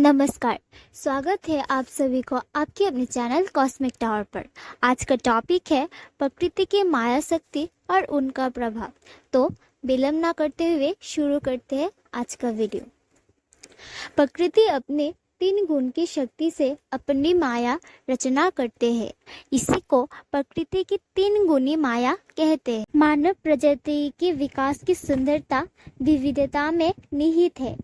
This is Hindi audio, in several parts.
नमस्कार। स्वागत है आप सभी को आपके अपने चैनल कॉस्मिक टावर पर। आज का टॉपिक है प्रकृति की माया शक्ति और उनका प्रभाव। तो विलंब ना करते हुए शुरू करते हैं आज का वीडियो। प्रकृति अपने 3 गुण की शक्ति से अपनी माया रचना करते हैं। इसी को प्रकृति की 3 गुणी माया कहते हैं। मानव प्रजाति के विकास की सुंदरता विविधता में निहित है।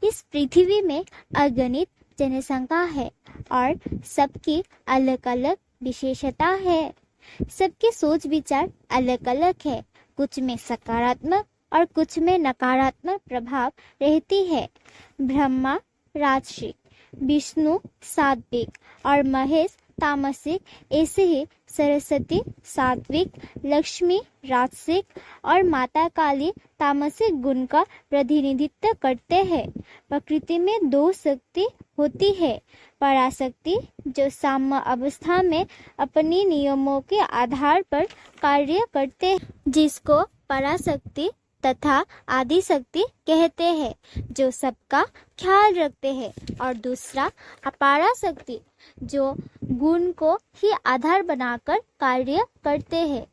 इस पृथ्वी में अगणित जनसंख्या है और सबकी अलग अलग विशेषता है। सबके सोच विचार अलग अलग है। कुछ में सकारात्मक और कुछ में नकारात्मक प्रभाव रहती है। ब्रह्मा राजसिक, विष्णु सात्विक और महेश तामसिक, ऐसे ही सरस्वती सात्विक, लक्ष्मी राजसिक और माता काली तामसिक गुण का प्रतिनिधित्व करते हैं। प्रकृति में 2 शक्ति होती है। पराशक्ति जो साम्य अवस्था में अपनी नियमों के आधार पर कार्य करते हैं, जिसको पराशक्ति तथा आदि शक्ति कहते हैं, जो सबका ख्याल रखते हैं। और दूसरा अपारा शक्ति जो गुण को ही आधार बनाकर कार्य करते हैं।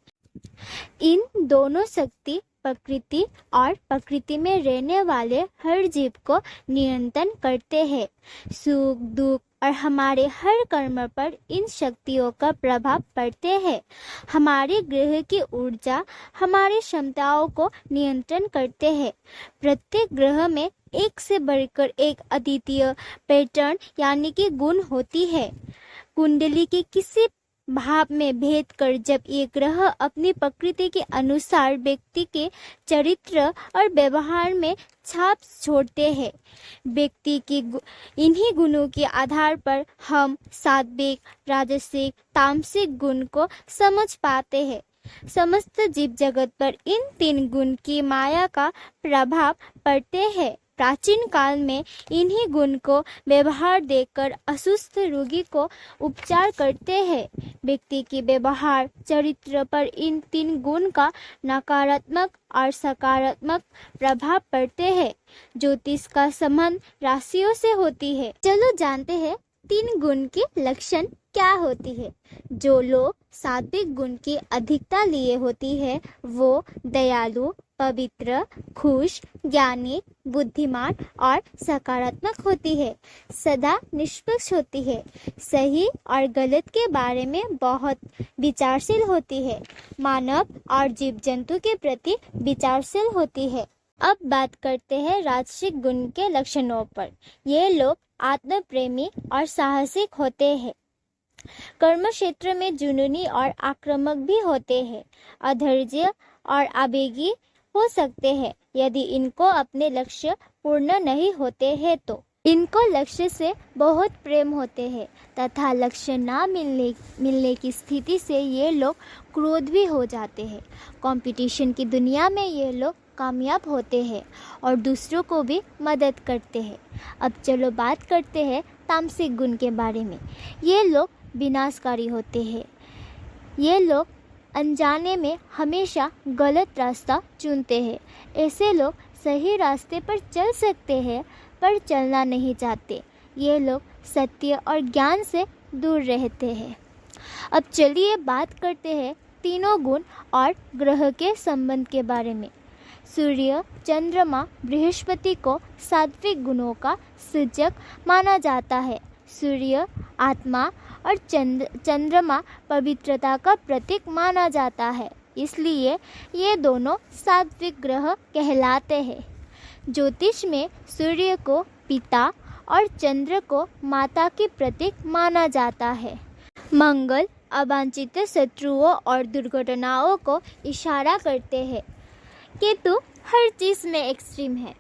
इन दोनों शक्ति प्रकृति और प्रकृति में रहने वाले हर जीव को नियंत्रण करते हैं। सुख दुख और हमारे हर कर्म पर इन शक्तियों का प्रभाव पड़ते हैं। हमारे ग्रह की ऊर्जा हमारी क्षमताओं को नियंत्रण करते हैं। प्रत्येक ग्रह में एक से बढ़कर एक अद्वितीय पैटर्न यानी कि गुण होती है। कुंडली के किसी भाव में भेद कर जब ये ग्रह अपनी प्रकृति के अनुसार व्यक्ति के चरित्र और व्यवहार में छाप छोड़ते हैं। व्यक्ति की इन्हीं गुणों के आधार पर हम सात्विक, राजसिक, तामसिक गुण को समझ पाते हैं। समस्त जीव जगत पर इन 3 गुण की माया का प्रभाव पड़ते हैं। प्राचीन काल में इन्हीं गुण को व्यवहार देकर असुस्थ रोगी को उपचार करते हैं। व्यक्ति के व्यवहार चरित्र पर इन 3 गुण का नकारात्मक और सकारात्मक प्रभाव पड़ते हैं। ज्योतिष का संबंध राशियों से होती है। चलो जानते हैं 3 गुण की लक्षण क्या होती है। जो लोग सात्विक गुण की अधिकता लिए होती है वो दयालु, पवित्र, खुश, ज्ञानी, बुद्धिमान और सकारात्मक होती है। सदा निष्पक्ष होती है। सही और गलत के बारे में बहुत विचारशील होती है। मानव और जीव जंतु के प्रति विचारशील होती है। अब बात करते हैं राजसिक गुण के लक्षणों पर। ये लोग आत्म प्रेमी और साहसिक होते हैं। कर्म क्षेत्र में जुनूनी और आक्रामक भी होते हैं। अधैर्य और आवेगी हो सकते हैं यदि इनको अपने लक्ष्य पूर्ण नहीं होते हैं तो। इनको लक्ष्य से बहुत प्रेम होते हैं तथा लक्ष्य ना मिलने की स्थिति से ये लोग क्रोध भी हो जाते हैं। कंपटीशन की दुनिया में ये लोग कामयाब होते हैं और दूसरों को भी मदद करते हैं। अब चलो बात करते हैं तामसिक गुण के बारे में। ये लोग विनाशकारी होते हैं। ये लोग अनजाने में हमेशा गलत रास्ता चुनते हैं। ऐसे लोग सही रास्ते पर चल सकते हैं पर चलना नहीं चाहते। ये लोग सत्य और ज्ञान से दूर रहते हैं। अब चलिए बात करते हैं तीनों गुण और ग्रह के संबंध के बारे में। सूर्य, चंद्रमा, बृहस्पति को सात्विक गुणों का सूचक माना जाता है। सूर्य आत्मा और चंद्रमा पवित्रता का प्रतीक माना जाता है, इसलिए ये दोनों सात्विक ग्रह कहलाते हैं। ज्योतिष में सूर्य को पिता और चंद्र को माता की प्रतीक माना जाता है। मंगल अवांछित शत्रुओं और दुर्घटनाओं को इशारा करते हैं। केतु हर चीज में एक्सट्रीम है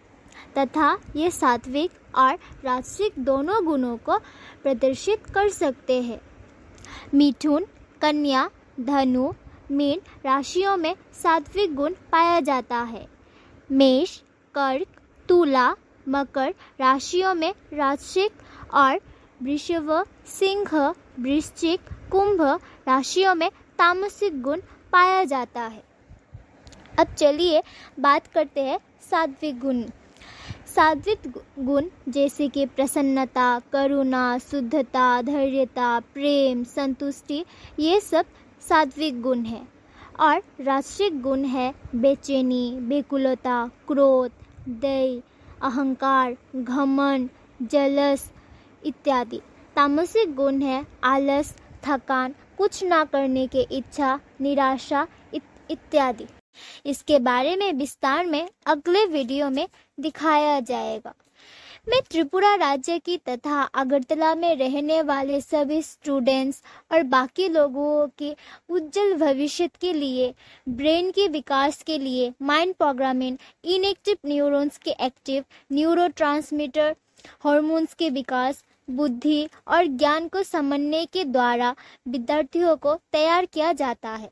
तथा ये सात्विक और राजसिक दोनों गुणों को प्रदर्शित कर सकते हैं। मिथुन, कन्या, धनु, मीन राशियों में सात्विक गुण पाया जाता है। मेष, कर्क, तुला, मकर राशियों में राजसिक और वृषभ, सिंह, वृश्चिक, कुंभ राशियों में तामसिक गुण पाया जाता है। अब चलिए बात करते हैं सात्विक गुण। सात्विक गुण जैसे कि प्रसन्नता, करुणा, शुद्धता, धैर्यता, प्रेम, संतुष्टि, ये सब सात्विक गुण है। और राजसिक गुण है बेचैनी, बेकुलता, क्रोध, दय, अहंकार, घमंड, जलस इत्यादि। तामसिक गुण है आलस, थकान, कुछ ना करने की इच्छा, निराशा इत्यादि। इसके बारे में विस्तार में अगले वीडियो में दिखाया जाएगा। मैं त्रिपुरा राज्य की तथा अगरतला में रहने वाले सभी स्टूडेंट्स और बाकी लोगों के उज्जवल भविष्य के लिए, ब्रेन के विकास के लिए, माइंड प्रोग्रामिंग, इनएक्टिव न्यूरॉन्स के एक्टिव, न्यूरोट्रांसमीटर, हार्मोन्स के विकास, बुद्धि और ज्ञान को समझने के द्वारा विद्यार्थियों को तैयार किया जाता है।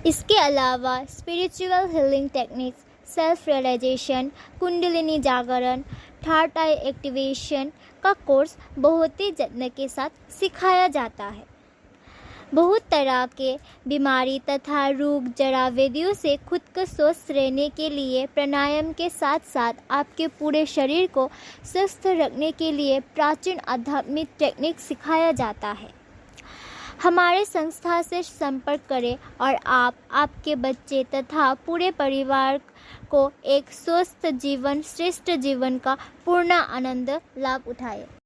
इसके अलावा spiritual healing techniques, self realization, kundalini जागरण, थर्ड आई एक्टिवेशन का कोर्स बहुत ही जत्न के साथ सिखाया जाता है। बहुत तरह के बीमारी तथा रोग जड़ा व्याधियों से खुद को स्वस्थ रहने के लिए प्राणायाम के साथ साथ आपके पूरे शरीर को स्वस्थ रखने के लिए प्राचीन आध्यात्मिक टेक्निक सिखाया जाता है। हमारे संस्था से संपर्क करें और आप, आपके बच्चे तथा पूरे परिवार को एक स्वस्थ जीवन, श्रेष्ठ जीवन का पूर्ण आनंद लाभ उठाएं।